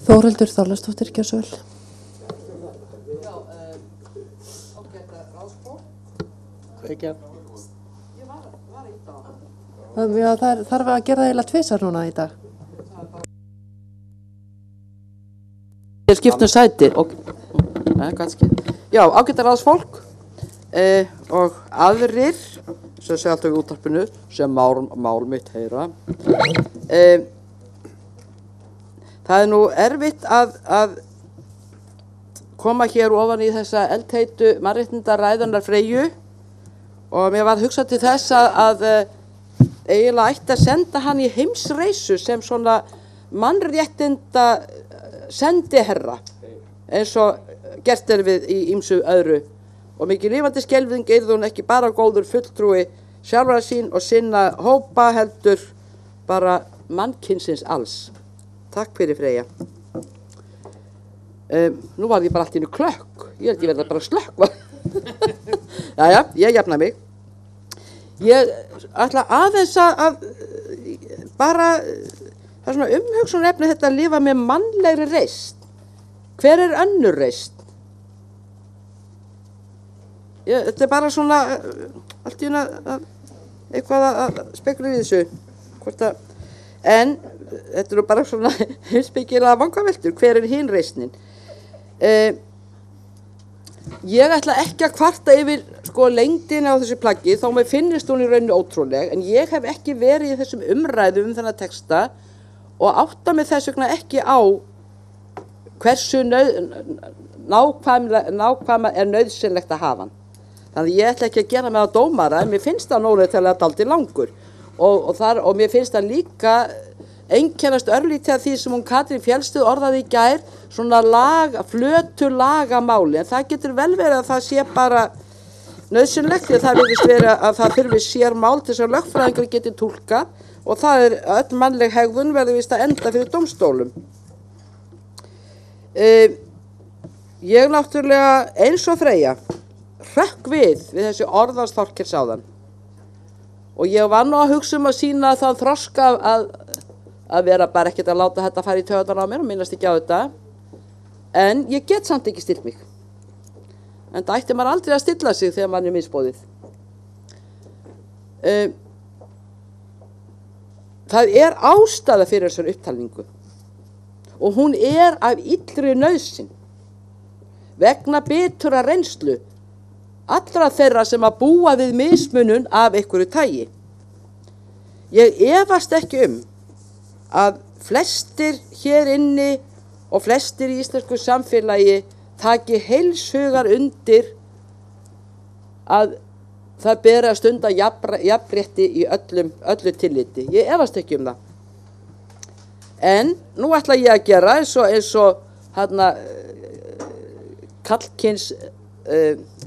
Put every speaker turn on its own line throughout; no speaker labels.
Þórhildur Þorleifsdóttir, gjörðu svo vel.
Já, ágæta ráðsfólk.
Kveikja.
Ég var í dag.
Já, það þarf að gera það eiginlega tvisvar núna í dag.
Ég skiptum sæti. Já, ágæta ráðsfólk og aðrir sem segja alltaf í útvarpinu sem mál mitt heyra. Það nú erfitt að koma hér ofan í þessa eldheitu mannréttindaræðunar Freyju og mér var hugsað til þess að eiginlega ætti að senda hann í heimsreisu sem svona mannréttinda sendiherra eins og gert við í ýmsu öðru og mikið lífandi skelfing yrði hún ekki bara góður fulltrúi sjálfra sín og sinna hópa heldur bara mannkynsins alls. Takk fyrir Freyja. Nú var ég bara allt í einu klökk. Ég held ég verða bara slökkva. Jæja, ég jafna mig. Ég ætla aðeins að bara, það er svona umhugsunarefni þetta að lifa með mannlegri reisn. Hver er önnur reisn? Þetta er bara svona, allt í einu eitthvað að spekula við þessu. En þetta er bara svona heimspekilega vangaveltur, hver er hin reisnin? Ég ætla ekki að kvarta yfir sko lengdina á þessu plaggi, þó mér finnist hún í rauninni ótrúleg, en ég hef ekki verið í þessum umræðum þennan texta og átta mig þess vegna ekki á hversu nákvæma er nauðsynlegt að hafa hann. Þannig að ég ætla ekki að gera mig á dómara, en mér finnst það nógulega dálítið langur og mér finnst það líka einkennast örlítið af því sem hún Katrín Fjellstuð orðaði í gær, svona flötu lagamáli, en það getur vel verið að það sé bara nauðsynlegt því að það virðist vera að það þurfi sér mál til þess að lögfræðingar geti túlkað og það er öll mannleg hegðun verður víst að enda fyrir dómstólum. Ég náttúrulega eins og Freyja hrökk við þessi orðans Þorkels áðan og ég var nú að hugsa að sýna þann þroska að vera bara ekkert að láta þetta fara í taugarnar á mér og minnast ekki á þetta, en ég get samt ekki stillt mig. En það ætti maður aldrei að stilla sig þegar mann er misboðið. Það er ástæða fyrir þessar upptalningu og hún er af illri nauðsyn vegna biturra reynslu allra þeirra sem að búa við mismunun af einhverju tagi. Ég efast ekki að flestir hér inni og flestir í íslensku samfélagi taki heilshugar undir að það beri að stunda jafnrétti í öllu tilliti. Ég efast ekki það. En nú ætla ég að gera eins og kallkyns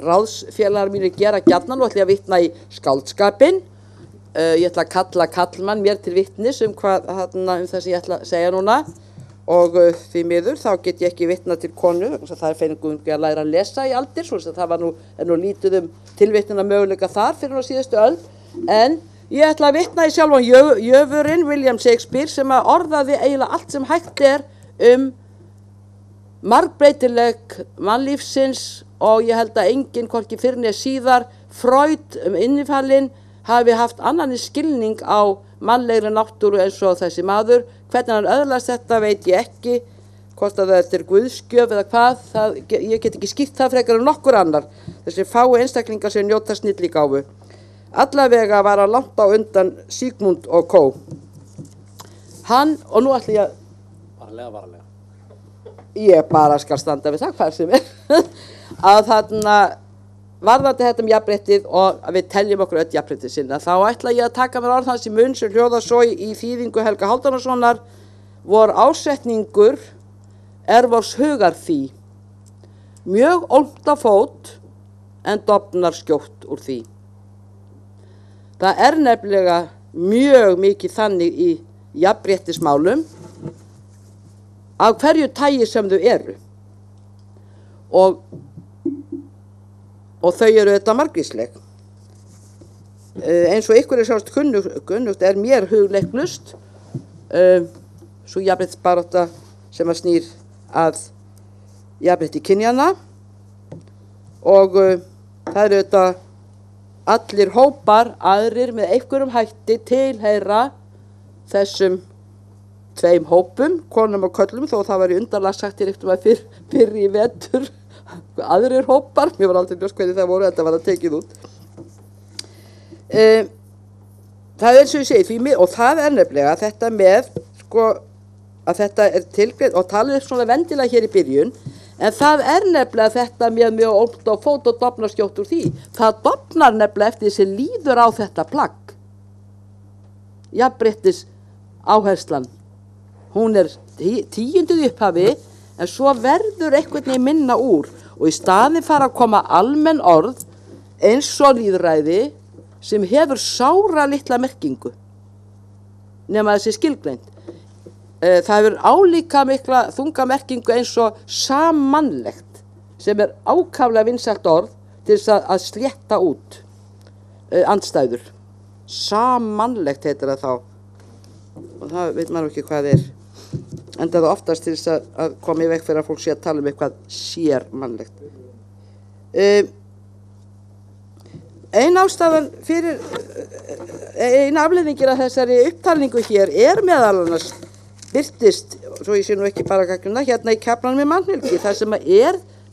ráðsfélagar mínir gera gjarnan og ætla ég að vitna í skáldskapinn. Ég ætla að kalla kallmann mér til vitnis hvað það sem ég ætla að segja núna og því miður þá get ég ekki vitna til konu, það er fengungi að læra að lesa í aldir, svo það er nú lítið tilvitnuna möguleika þar fyrir á síðustu öld, en ég ætla að vitna í sjálfan jöfurinn William Shakespeare sem að orðaði eiginlega allt sem hægt er margbreytileg mannlífsins og ég held að enginn hvorki fyrr né síðar Freud innifallinn hafi haft annan skilning á mannlegri náttúru eins og þessi maður. Hvernig hann öðlast þetta veit ég ekki, hvort að þetta er guðsgjöf eða hvað, ég get ekki skýrt það frekar nokkur annar, þessi fáu einstaklingar sem njóta snilligáfu. Allavega var hann langt á undan Sigmund og Co. Hann, og nú ætla ég að... Varlega. Ég bara skal standa við það hvað sem að varðandi þetta jafnréttið og að við teljum okkur öll jafnréttið sinna, þá ætla ég að taka mér orð hans í munn sem hljóða svo í þýðingu Helga Hálfdanarsonar: vor ásetningur vors hugar því, mjög ólmt á fót en dofnar skjótt úr því. Það er nefnilega mjög mikið þannig í jafnréttismálum af hverju tagi sem þau eru og þau eru þetta margvísleg. Eins og ykkur sjást kunnugt mér hugleiknust, svo jafnréttisbarátta sem að snýr að jafnrétti kynjanna og það eru þetta allir hópar, aðrir með einhverjum hætti tilheyra þessum tveim hópum, konum og köllum, þó það var í undarlega sagt fyrr í vetur, aðrir hópar, mér var aldrei ljóst hvernig það voru, þetta var að tekið út. Það er eins og ég segi, og það er nefnilega þetta með, sko, að þetta er tilgreint, og talið svona vendilega hér í byrjun, en það er nefnilega þetta með mjög ólt og fót og dofnar skjótt úr því. Það dofnar nefnilega eftir þessi líður á þetta plagg. Jafnréttis áherslan. Hún er tíunduð upphafi, en svo verður einhvern veginn minna úr. Og í staðinn fara að koma almenn orð, eins og lýðræði, sem hefur sára litla merkingu. Nema þessi skilgreint. Það hefur álíka mikla þunga merkingu eins og sammannlegt, sem er ákaflega vinsælt orð til þess að slétta út andstæður. Sammannlegt heitir það þá. Og það veit maður ekki hvað er. Enda það oftast til þess að koma í veg fyrir að fólk sé að tala eitthvað sérmannlegt. Ein ástæðan fyrir, ein afleiðingin af þessari upptalningu hér er meðal annars birtist, svo ég sé nú ekki bara gagnrýna, hérna í kaflanum í mannhelgi, þar sem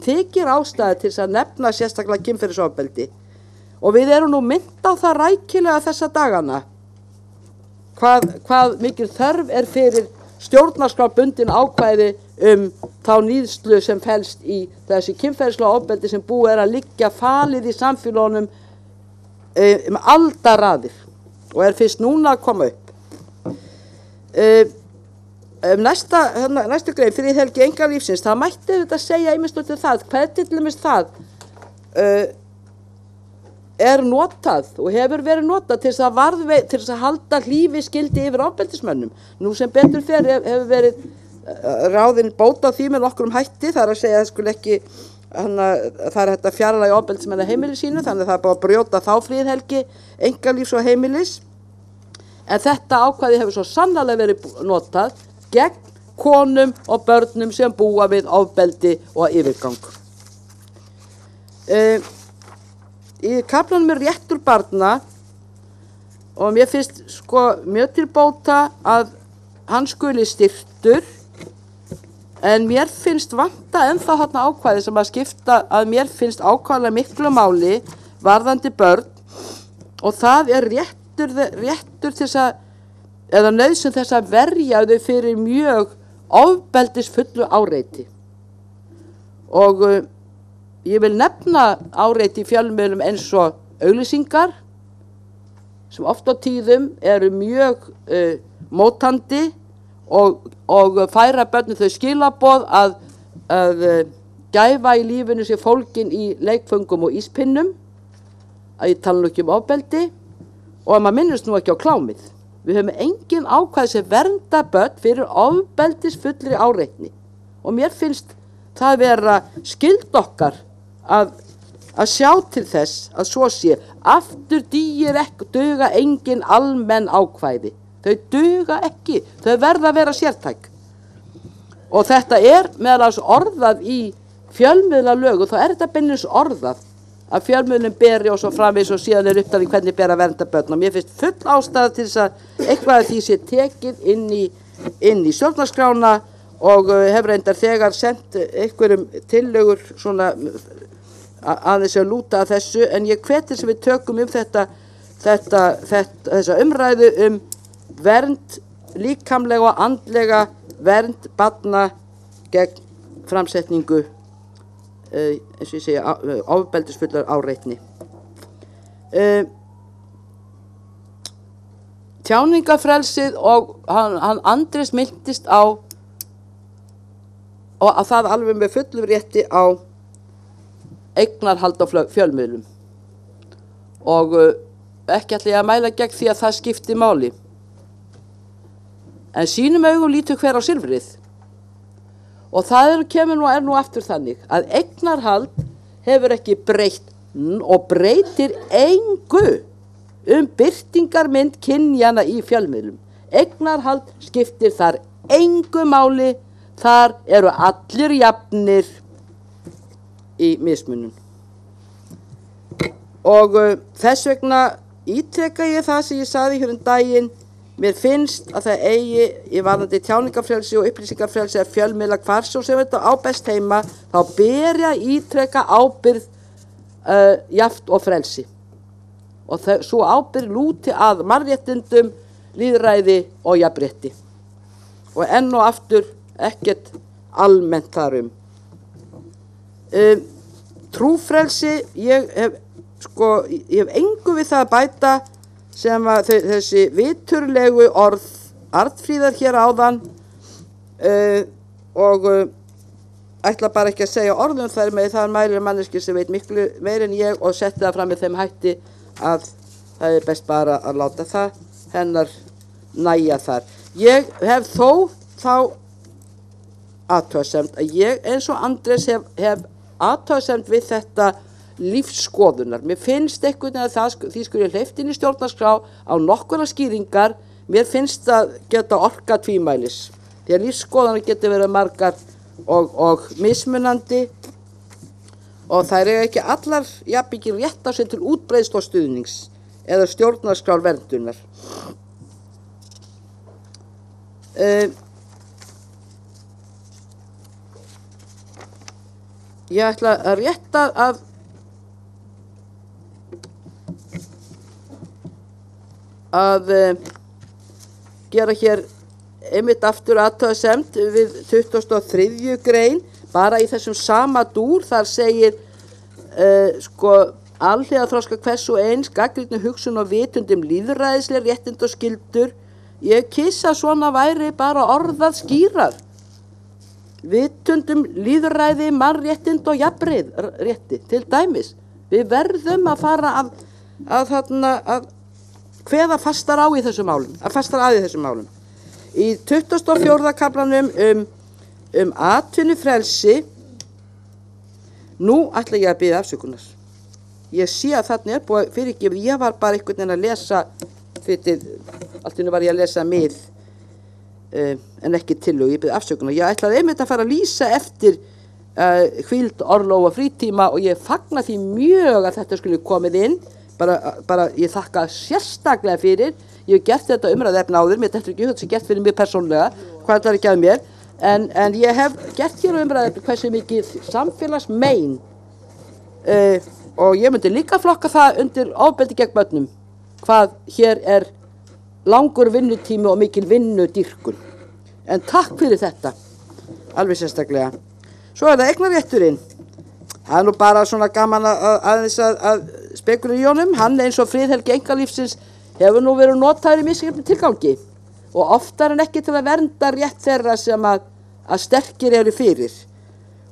þykir ástæða til þess að nefna sérstaklega kynferðisofbeldi. Og við erum nú minnt á það rækilega þessa dagana, hvað mikil þörf er fyrir stjórnarskrárbundin ákvæði þá níðslu sem felst í þessi kynferðislega ofbeldi sem búið er að liggja falið í samfélögunum aldaraðir og er fyrst núna að koma upp. Næstu grein, friðhelgi einkalífsins, það mætti þetta segja ýmislegt það, hvernig til dæmis það er notað og hefur verið notað til þess að halda hlífi skildi yfir ofbeldismönnum. Nú sem betur fer hefur verið ráðin bóta á því með nokkrum hætti, það er að segja að það skuli ekki, það er hægt að fjarlægja ofbeldismenn að heimili sínu, þannig að það er bara að brjóta þá friðhelgi einkalífs og heimilis. En þetta ákvæði hefur svo sannarlega verið notað gegn konum og börnum sem búa við ofbeldi og yfirgang. Í kaflanum er réttur barna og mér finnst sko mjög til bóta að hann skuli styrktur, en mér finnst vanta ennþá þarna ákvæði sem að skipta að mér finnst ákvæðlega miklu máli varðandi börn, og það er réttur til þess að, eða nauðsyn þess að verja þau fyrir mjög ofbeldisfullu áreiti. Og ég vil nefna áreiti í fjölmiðlum eins og auglýsingar, sem oft á tíðum eru mjög mótandi og færa börnum þau skilaboð að gæfa í lífinu sé fólgin í leikföngum og íspinnum, að ég tala nú ekki ofbeldi, og að maður minnist nú ekki á klámið. Við höfum engin ákvæði sem vernda börn fyrir ofbeldisfullri áreitni. Og mér finnst það vera skyld okkar að sjá til þess að svo sé. Aftur duga engin almenn ákvæði. Þau duga ekki. Þau verða að vera sértæk. Og þetta er meðal annars orðað í fjölmiðlalögum, þá er þetta beinlínis orðað að fjölmiðlum beri og svo framvegis og síðan er upptalning hvernig ber að vernda börn. Og mér finnst full ástæða til þess að eitthvað af því sé tekið inn í stjórnarskrána og hefur reyndar þegar sendt einhverjum tillögur svona aðeins að lúta að þessu, en ég hvet sem við tökum þessa umræðu vernd líkamlega og andlega vernd barna gegn framsetningu eins og ég segja ofbeldisfullar áreitni. Tjáningafrelsið, og hann Andrés minntist á og að það alveg með fullum rétti á eignarhald á fjölmiðlum, og ekki ætla ég að mæla gegn því að það skipti máli, en sínum augum lítur hver á silfrið. Og það er nú aftur þannig að eignarhald hefur ekki breytt og breytir engu birtingarmynd kynjana í fjölmiðlum. Eignarhald skiptir þar engu máli, þar eru allir jafnir í mismunum. Og þess vegna ítreka ég það sem ég sagði hér daginn, mér finnst að það eigi í varðandi tjáningafrelsi og upplýsingafrelsi að fjölmiðla hvar svo sem þetta á best heima, þá ber ég að ítreka ábyrgð jafnt og frelsi. Og svo ábyrgð lúti að mannréttindum, lýðræði og jafnrétti. Og enn og aftur ekkert almennt þarum. Trúfrelsi, ég hef engu við það að bæta sem að þessi viturlegu orð Arnfríðar hér áðan og ætla bara ekki að segja orðum þar með það mælir manneski sem veit miklu meir en ég og setti það fram með þeim hætti að það best bara að láta það hennar næja þar. Ég hef þó þá athugasemd að ég eins og Andrés hef athugasemd við þetta lífsskoðunar. Mér finnst einhvern veginn að því skulle hleypt inn í stjórnarskrá á nokkura skýringar. Mér finnst að geta orka tvímælis. Því að lífsskoðunar getur verið margar og mismunandi og þær eiga ekki allar jafnmikið rétt á sér til útbreiðslu og stuðnings eða stjórnarskrár verndunar. Ég ætla að rétta að gera hér einmitt aftur athugasemd við 23. grein, bara í þessum sama dúr, þar segir alhliða þroska hvers og eins, gagnrýni hugsun og vitund lýðræðisleg réttindi og skyldur. Ég kissa svona væri bara orðað skýrar. Vitund lýðræði, mannréttindi og jafnrétti, til dæmis. Við verðum að fara að kveða fastar á í þessum málum, Í 24. kaflanum atvinnufrelsi, nú ætla ég að biðja afsökunar. Ég sé að þarna búið fyrirgefið, ég var bara einhvern veginn að lesa, allt í einu var ég að lesa mið, en ekki tillögu, ég biðja afsökunar. Ég ætlaði einmitt að fara að lýsa eftir hvíld, orlof og frítíma og ég fagna því mjög að þetta skulle komið inn, bara ég þakka sérstaklega fyrir. Ég hef gert þetta umræðefni áður, mér þetta ekki þetta gert fyrir mig persónlega, hvað þetta ekki að mér, en ég hef gert hér umræðefni hversu mikið samfélagsmein og ég myndi líka flokka það undir ofbeldi gegn börnum, hvað hér langur vinnutími og mikil vinnudýrkun. En takk fyrir þetta, alveg sérstaklega. Svo það eignarrétturinn. Það nú bara svona gaman aðeins að spekulera í honum, hann eins og friðhelgi einkalífsins hefur nú verið notaður í misskilnum tilgangi og oftar en ekki til að vernda rétt þeirra sem að sterkir eru fyrir.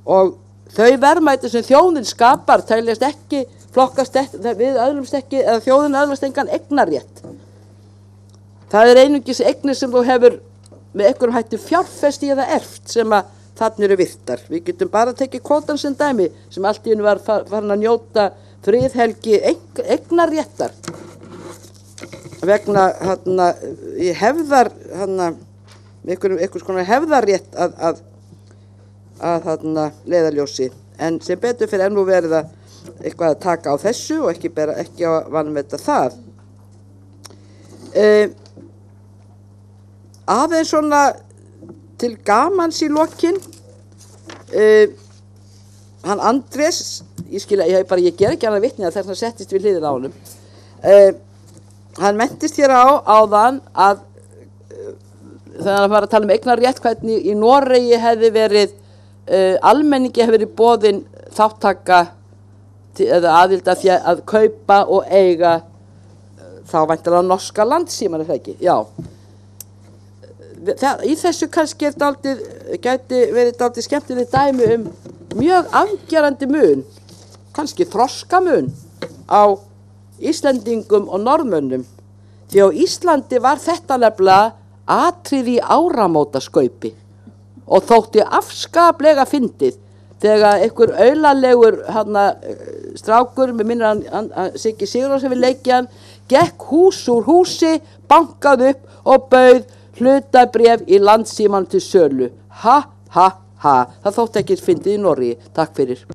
Og þau verðmæti sem þjóðin skapar teljast ekki, flokkast við öðlumst ekki, eða þjóðin öðlumst engan eignarrétt. Það einungis eignir sem þú hefur með einhverjum hætti fjárfest í eða erft sem að þarna eru virtar. Við getum bara tekið kvótan sem dæmi sem allt í einu var farin að njóta friðhelgi eignarréttar. Vegna hefðar einhvers konar hefðarrétt að leiðarljósi, en sem betur fyrir nú verið eitthvað að taka á þessu og ekki að vanmeta það. Aðeins svona til gamans í lokin, hann Andrés, ég ger ekki annað vitni að þess að settist við hliðina á honum. Hann mentist hér áðan að þegar hann var að tala um eignarrétt, hvernig í Noregi hefði verið, almenningi hefði verið boðin þáttaka eða aðild að kaupa og eiga þá væntanlega norska landsímann, er það ekki? Já. Í þessu kannski gæti verið dálítið skemmtileg dæmi mjög afgerandi mun, kannski þroskamun á Íslendingum og Norðmönnum, því á Íslandi var þetta nefnilega atriði í áramótaskaupi og þótti afskaplega fyndið þegar einhver aulalegur strákur með minnir hann Siggi Sigurðsson sem við leikjan gekk hús úr húsi, bankaði upp og bauð hlutabréf í Landssímann til sölu. Ha, ha, það þótti ekki fyndið í Noregi. Takk fyrir.